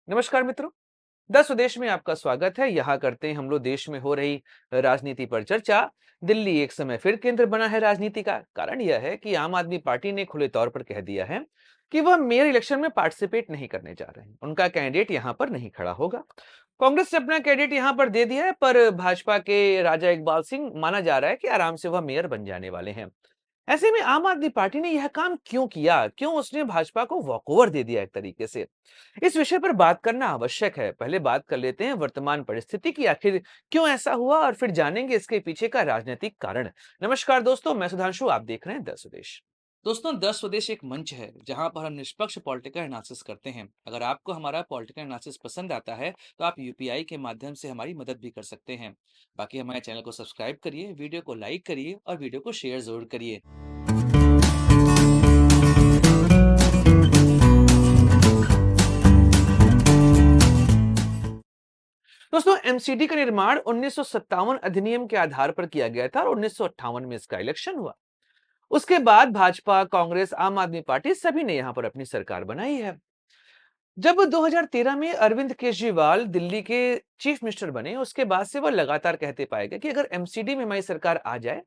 नमस्कार मित्रों। दस स्वदेश में आपका स्वागत है। यहाँ करते हैं हम लोग देश में हो रही राजनीति पर चर्चा। दिल्ली एक समय फिर केंद्र बना है राजनीति का। कारण यह है कि आम आदमी पार्टी ने खुले तौर पर कह दिया है कि वह मेयर इलेक्शन में पार्टिसिपेट नहीं करने जा रहे हैं। उनका कैंडिडेट यहाँ पर नहीं खड़ा होगा। कांग्रेस ने अपना कैंडिडेट यहाँ पर दे दिया है, पर भाजपा के राजा इकबाल सिंह माना जा रहा है कि आराम से वह मेयर बन जाने वाले हैं। ऐसे में आम आदमी पार्टी ने यह काम क्यों किया? क्यों उसने भाजपा को वॉकओवर दे दिया एक तरीके से? इस विषय पर बात करना आवश्यक है। पहले बात कर लेते हैं वर्तमान परिस्थिति की, आखिर क्यों ऐसा हुआ, और फिर जानेंगे इसके पीछे का राजनीतिक कारण। नमस्कार दोस्तों, मैं सुधांशु, आप देख रहे हैं दस स्वदेश। दोस्तों, दस स्वदेश एक मंच है जहां पर हम निष्पक्ष पॉलिटिकल एनालिसिस करते हैं। अगर आपको हमारा पॉलिटिकल एनालिसिस पसंद आता है तो आप यूपीआई के माध्यम से हमारी मदद भी कर सकते हैं। बाकी हमारे चैनल को सब्सक्राइब करिए, वीडियो को लाइक करिए और वीडियो को शेयर जरूर करिए। दोस्तों, एमसीडी का निर्माण 1957 अधिनियम के आधार पर किया गया था और 1958 में इसका इलेक्शन हुआ। उसके बाद भाजपा, कांग्रेस, आम आदमी पार्टी सभी ने यहां पर अपनी सरकार बनाई है। जब 2013 में अरविंद केजरीवाल दिल्ली के चीफ मिनिस्टर बने, उसके बाद से वह लगातार कहते पाए गए कि अगर एमसीडी में हमारी सरकार आ जाए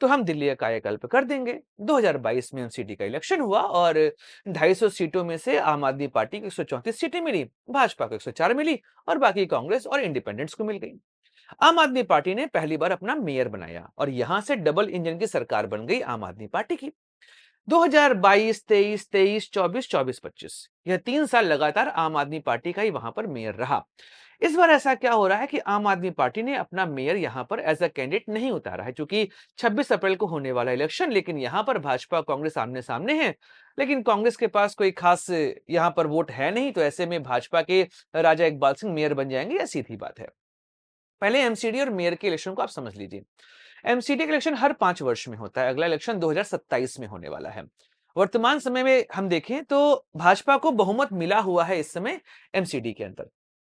तो हम दिल्ली का कायाकल्प कर देंगे। 2022 में एमसीडी का इलेक्शन हुआ और 250 सीटों में से आम आदमी पार्टी को 134 सीटें मिली, भाजपा को 104 मिली और बाकी कांग्रेस और इंडिपेंडेंट्स को मिल गई। आम आदमी पार्टी ने पहली बार अपना मेयर बनाया और यहां से डबल इंजन की सरकार बन गई आम आदमी पार्टी की। 2022, 23, 23, 24, 24, 25 यह 3 साल लगातार आम आदमी पार्टी का ही वहां पर मेयर रहा। इस बार ऐसा क्या हो रहा है कि आम आदमी पार्टी ने अपना मेयर यहां पर एज अ कैंडिडेट नहीं उतारा है, क्योंकि 26 अप्रैल को होने वाला इलेक्शन, लेकिन यहां पर भाजपा कांग्रेस आमने सामने है। लेकिन कांग्रेस के पास कोई खास यहां पर वोट है नहीं, तो ऐसे में भाजपा के राजा इकबाल सिंह मेयर बन जाएंगे, यह सीधी बात है। पहले एमसीडी और मेयर के इलेक्शन को आप समझ लीजिए। एमसीडी का इलेक्शन हर 5 वर्ष में होता है। अगला इलेक्शन 2027 में होने वाला है। वर्तमान समय में हम देखें तो भाजपा को बहुमत मिला हुआ है इस समय एमसीडी के अंदर,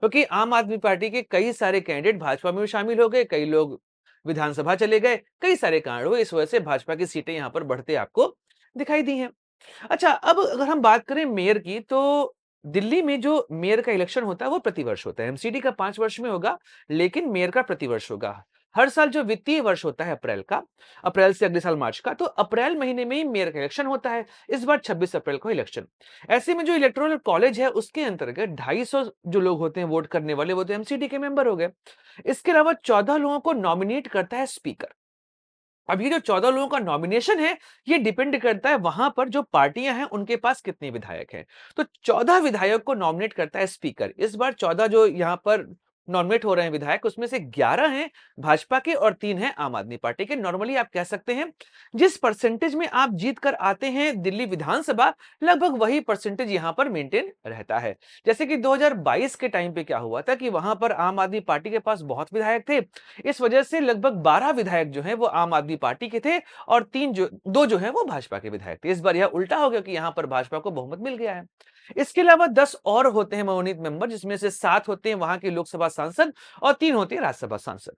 क्योंकि आम आदमी पार्टी के कई सारे कैंडिडेट भाजपा में भी शामिल हो गए, कई लोग विधानसभा चले गए, कई सारे कारण हुए। इस वजह से भाजपा की सीटें यहां पर बढ़ते आपको दिखाई दी हैं। अच्छा, अब अगर हम बात करें मेयर की, तो दिल्ली में जो मेयर का इलेक्शन होता है वो प्रतिवर्ष होता है। एमसीडी का 5 वर्ष में होगा, लेकिन मेयर का प्रतिवर्ष होगा। हर साल जो वित्तीय वर्ष होता है अप्रैल का, अप्रैल से अगले साल मार्च का, तो अप्रैल महीने में ही मेयर का इलेक्शन होता है। इस बार 26 अप्रैल को इलेक्शन। ऐसे में जो इलेक्टोरल कॉलेज है उसके अंतर्गत 250 जो लोग होते हैं वोट करने वाले, वो तो एमसीडी के मेंबर हो गए। इसके अलावा 14 लोगों को नॉमिनेट करता है स्पीकर। अब ये जो 14 लोगों का नॉमिनेशन है, ये डिपेंड करता है वहां पर जो पार्टियां हैं उनके पास कितने विधायक हैं। तो 14 विधायक को नॉमिनेट करता है स्पीकर। इस बार 14 जो यहां पर नॉमिनेट हो रहे हैं विधायक, उसमें से 11 हैं भाजपा के और 3 हैं आम आदमी पार्टी के। नॉर्मली आप कह सकते हैं जिस परसेंटेज में आप जीत कर आते हैं दिल्ली विधानसभा, लगभग वही परसेंटेज यहां पर मेंटेन रहता है। जैसे कि 2022 के टाइम पे क्या हुआ था कि वहां पर आम आदमी पार्टी के पास बहुत विधायक थे। इस वजह से लगभग 12 विधायक जो हैं वो आम आदमी पार्टी के थे और 2 जो हैं वो भाजपा के विधायक थे। इस बार यह उल्टा हो गया कि यहाँ पर भाजपा को बहुमत मिल गया है। इसके अलावा 10 और होते हैं मनोनीत मेंबर, जिसमें से 7 होते हैं वहां के लोकसभा सांसद और 3 होते हैं राज्यसभा सांसद।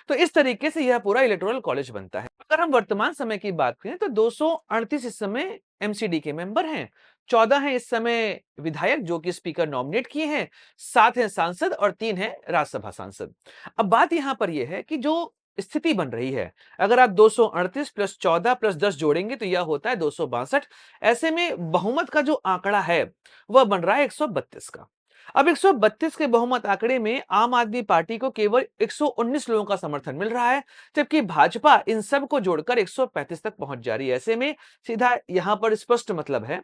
तो इस तरीके से यह पूरा इलेक्टोरल कॉलेज बनता है। अगर हम वर्तमान समय की बात करें तो 238 इस समय एमसीडी के मेंबर हैं। 14 हैं इस समय विधायक जो कि स्पीकर नॉमिनेट किए हैं, 7 हैं सांसद और 3 हैं राज्यसभा सांसद। अब बात यहां पर यह है कि जो स्थिति बन रही है, अगर आप 238 प्लस 14 प्लस 10 जोड़ेंगे तो यह होता है 262। ऐसे में बहुमत का जो आंकड़ा है वह बन रहा है 132 का। अब 132 के बहुमत आंकड़े में आम आदमी पार्टी को केवल 119 लोगों का समर्थन मिल रहा है, जबकि भाजपा इन सब को जोड़कर 135 तक पहुंच जा रही है। ऐसे में सीधा यहां पर स्पष्ट मतलब है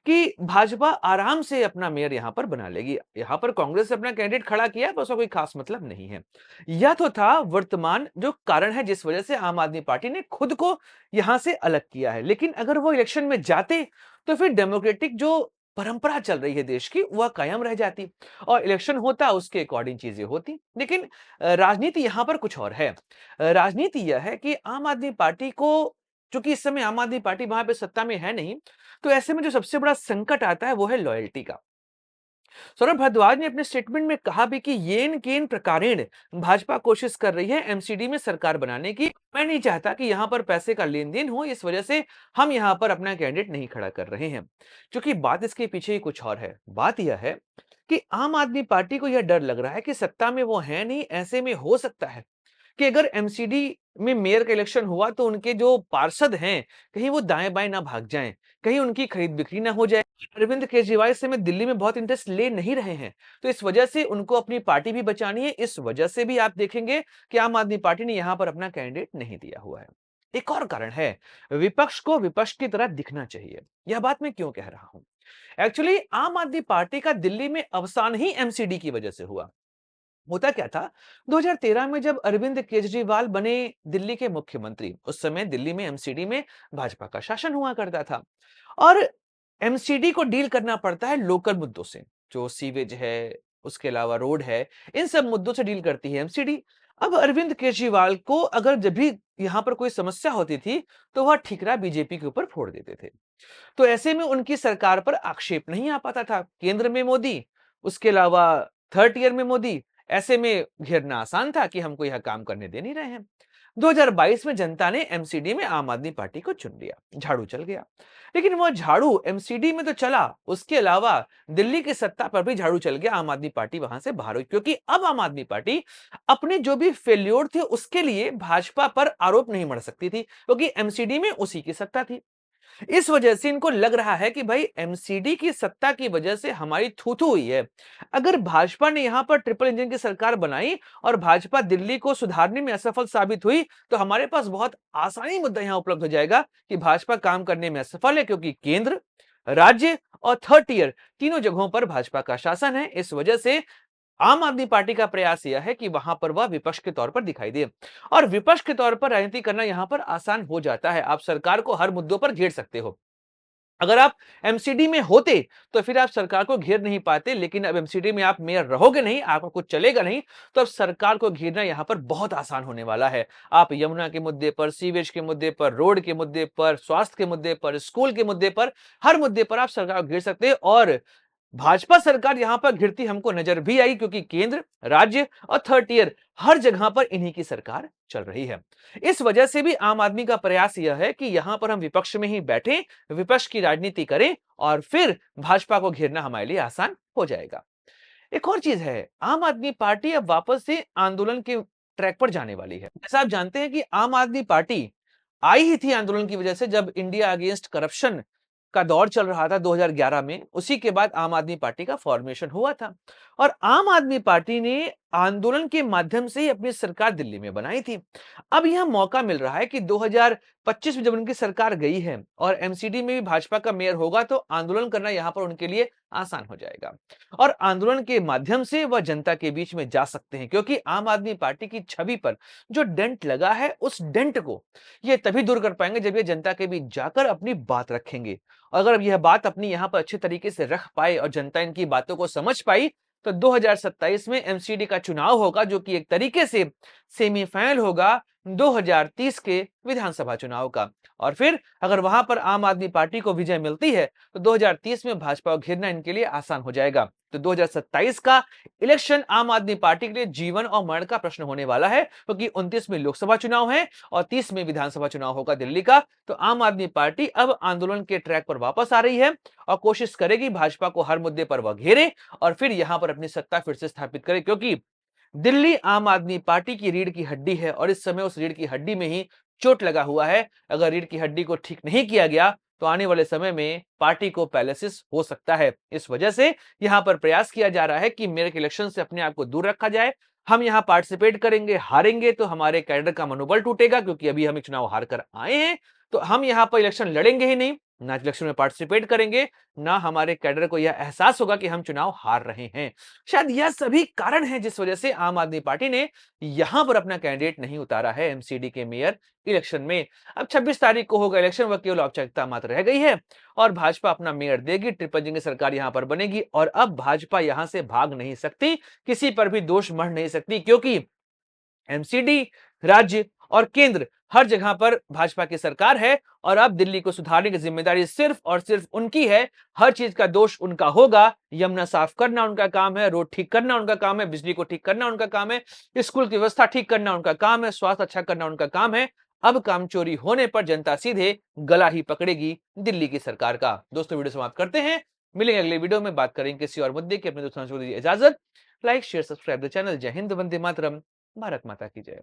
कि भाजपा आराम से अपना मेयर यहां पर बना लेगी। यहां पर कांग्रेस ने अपना कैंडिडेट खड़ा किया है, पर उसका कोई खास मतलब नहीं है। यह तो था वर्तमान जो कारण है जिस वजह से आम आदमी पार्टी ने खुद को यहां से अलग किया है। लेकिन अगर वो इलेक्शन में जाते तो फिर डेमोक्रेटिक जो परंपरा चल रही है देश की वह कायम रह जाती और इलेक्शन होता उसके अकॉर्डिंग चीजें होती। लेकिन राजनीति यहां पर कुछ और है। राजनीति यह है कि आम आदमी पार्टी को, चूंकि इस समय आम आदमी पार्टी वहां पे सत्ता में है नहीं, तो ऐसे में जो सबसे बड़ा संकट आता है वो है लॉयल्टी का। सौरभ भारद्वाज ने अपने स्टेटमेंट में कहा भी कि येन केन प्रकारेण भाजपा कोशिश कर रही है एमसीडी में सरकार बनाने की। मैं नहीं चाहता कि यहां पर पैसे का लेन देन हो, इस वजह से हम यहां पर अपना कैंडिडेट नहीं खड़ा कर रहे हैं। क्योंकि बात इसके पीछे ही कुछ और है। बात यह है कि आम आदमी पार्टी को यह डर लग रहा है कि सत्ता में वो है नहीं, ऐसे में हो सकता है कि अगर एमसीडी में मेयर का इलेक्शन हुआ तो उनके जो पार्षद हैं, कहीं वो दाएं-बाएं ना भाग जाएं, कहीं उनकी खरीद-बिक्री ना हो जाए। अरविंद केजरीवाल इस समय दिल्ली में बहुत इंटरेस्ट ले नहीं रहे हैं, तो इस वजह से उनको अपनी पार्टी भी बचानी है। इस वजह से भी आप देखेंगे कि आम आदमी पार्टी ने यहां पर अपना कैंडिडेट नहीं दिया हुआ है। एक और कारण है, विपक्ष को विपक्ष की तरह दिखना चाहिए। यह बात मैं क्यों कह रहा हूं? एक्चुअली आम आदमी पार्टी का दिल्ली में अवसान ही एमसीडी की वजह से हुआ। होता क्या था, 2013 में जब अरविंद केजरीवाल बने दिल्ली के मुख्यमंत्री, उस समय दिल्ली में एमसीडी में भाजपा का शासन हुआ करता था और एमसीडी को डील करना पड़ता है लोकल मुद्दों से, जो सीवेज है, उसके अलावा रोड है, इन सब मुद्दों से डील करती है एमसीडी। अब अरविंद केजरीवाल को अगर जब भी यहां पर कोई समस्या होती थी, तो वह ठीकरा बीजेपी के ऊपर फोड़ देते थे। तो ऐसे में उनकी सरकार पर आक्षेप नहीं आ पाता था। केंद्र में मोदी, उसके अलावा थर्ड ईयर में मोदी, ऐसे में घेरना आसान था कि हमको यह काम करने दे नहीं रहे हैं। 2022 में जनता ने एमसीडी में आम आदमी पार्टी को चुन लिया, झाड़ू चल गया। लेकिन वह झाड़ू एमसीडी में तो चला, उसके अलावा दिल्ली की सत्ता पर भी झाड़ू चल गया, आम आदमी पार्टी वहां से बाहर हुई। क्योंकि अब आम आदमी पार्टी अपने जो भी फेल्योर थे उसके लिए भाजपा पर आरोप नहीं मढ़ सकती थी, क्योंकि एमसीडी में उसी की सत्ता थी। इस वजह से इनको लग रहा है कि भाई एमसीडी की सत्ता की वजह से हमारी थू-थू हुई है। अगर भाजपा ने यहां पर ट्रिपल इंजन की सरकार बनाई और भाजपा दिल्ली को सुधारने में असफल साबित हुई, तो हमारे पास बहुत आसानी मुद्दा यहां उपलब्ध हो जाएगा कि भाजपा काम करने में असफल है, क्योंकि केंद्र, राज्य और थर्ड टियर तीनों जगहों पर भाजपा का शासन है। इस वजह से आम आदमी पार्टी का प्रयास यह है कि वहां पर वह विपक्ष के तौर पर दिखाई दे और विपक्ष के तौर पर राजनीति करना यहां पर आसान हो जाता है। आप सरकार को हर मुद्दों पर घेर सकते हो। अगर आप एमसीडी में होते तो फिर आप सरकार को घेर नहीं पाते, लेकिन अब एमसीडी में आप मेयर रहोगे नहीं, आपका कुछ चलेगा नहीं, तो अब सरकार को घेरना यहां पर बहुत आसान होने वाला है। आप यमुना के मुद्दे पर, सीवेज के मुद्दे पर, रोड के मुद्दे पर, स्वास्थ्य के मुद्दे पर, स्कूल के मुद्दे पर, हर मुद्दे पर आप सरकार को घेर सकते हैं और भाजपा सरकार यहां पर घिरती हमको नजर भी आई, क्योंकि केंद्र, राज्य और थर्ड टियर हर जगह पर इन्हीं की सरकार चल रही है। इस वजह से भी आम आदमी का प्रयास यह है कि यहां पर हम विपक्ष में ही बैठें, विपक्ष की राजनीति करें और फिर भाजपा को घेरना हमारे लिए आसान हो जाएगा। एक और चीज है, आम आदमी पार्टी अब वापस से आंदोलन के ट्रैक पर जाने वाली है। जैसा आप जानते हैं कि आम आदमी पार्टी आई ही थी आंदोलन की वजह से, जब इंडिया अगेंस्ट करप्शन का दौर चल रहा था 2011 में, उसी के बाद आम आदमी पार्टी का फॉर्मेशन हुआ था और आम आदमी पार्टी ने आंदोलन के माध्यम से ही अपनी सरकार दिल्ली में बनाई थी। अब यह मौका मिल रहा है कि 2025 में जब उनकी सरकार गई है और एमसीडी में भी भाजपा का मेयर होगा, तो आंदोलन करना यहां पर उनके लिए आसान हो जाएगा और आंदोलन के माध्यम से वह जनता के बीच में जा सकते हैं, क्योंकि आम आदमी पार्टी की छवि पर जो डेंट लगा है, उस डेंट को ये तभी दूर कर पाएंगे जब ये जनता के बीच जाकर अपनी बात रखेंगे। अगर यह बात अपनी यहां पर अच्छे तरीके से रख पाए और जनता इनकी बातों को समझ पाई, तो 2027 में एमसीडी का चुनाव होगा, जो कि एक तरीके से सेमीफाइनल होगा 2030 के विधानसभा चुनाव का। और फिर अगर वहां पर आम आदमी पार्टी को विजय मिलती है, तो 2030 में भाजपा को घेरना इनके लिए आसान हो जाएगा। तो 2027 का इलेक्शन आम आदमी पार्टी के लिए जीवन और मरण का प्रश्न होने वाला है, क्योंकि 29 में लोकसभा चुनाव है और 30 में विधानसभा चुनाव होगा दिल्ली का। तो आम आदमी पार्टी अब आंदोलन के ट्रैक पर वापस आ रही है और कोशिश करेगी भाजपा को हर मुद्दे पर वह घेरे और फिर यहां पर अपनी सत्ता फिर से स्थापित करे, क्योंकि दिल्ली आम आदमी पार्टी की रीढ़ की हड्डी है और इस समय उस रीढ़ की हड्डी में ही चोट लगा हुआ है। अगर रीढ़ की हड्डी को ठीक नहीं किया गया, तो आने वाले समय में पार्टी को पैरालिसिस हो सकता है। इस वजह से यहां पर प्रयास किया जा रहा है कि मेयर के इलेक्शन से अपने आप को दूर रखा जाए। हम यहां पार्टिसिपेट करेंगे, हारेंगे तो हमारे कैडर का मनोबल टूटेगा, क्योंकि अभी हम एक चुनाव हार कर आए हैं। तो हम यहां पर इलेक्शन लड़ेंगे ही नहीं, ना इलेक्शन में पार्टिसिपेट करेंगे, ना हमारे कैडर को यह एहसास होगा कि हम चुनाव हार रहे हैं। शायद यह सभी कारण हैं जिस वजह से आम आदमी पार्टी ने यहां पर अपना कैंडिडेट नहीं उतारा है एमसीडी के मेयर इलेक्शन में। अब 26 तारीख को होगा इलेक्शन, वह केवल औपचारिकता मात्र रह गई है और भाजपा अपना मेयर देगी, ट्रिपल इंजन की सरकार यहां पर बनेगी और अब भाजपा यहां से भाग नहीं सकती, किसी पर भी दोष मढ़ नहीं सकती, क्योंकि एमसीडी, राज्य और केंद्र हर जगह पर भाजपा की सरकार है और अब दिल्ली को सुधारने की जिम्मेदारी सिर्फ और सिर्फ उनकी है। हर चीज का दोष उनका होगा। यमुना साफ करना उनका काम है, रोड ठीक करना उनका काम है, बिजली को ठीक करना उनका काम है, स्कूल की व्यवस्था ठीक करना उनका काम है, स्वास्थ्य अच्छा करना उनका काम है। अब काम चोरी होने पर जनता सीधे गला ही पकड़ेगी दिल्ली की सरकार का। दोस्तों, वीडियो समाप्त करते हैं, मिलेंगे अगले वीडियो में, बात करेंगे किसी और मुद्दे की। अपने दोस्तों को दीजिए इजाजत। Like share subscribe the channel. जय हिंद, वंदे मातरम, भारत माता की जय।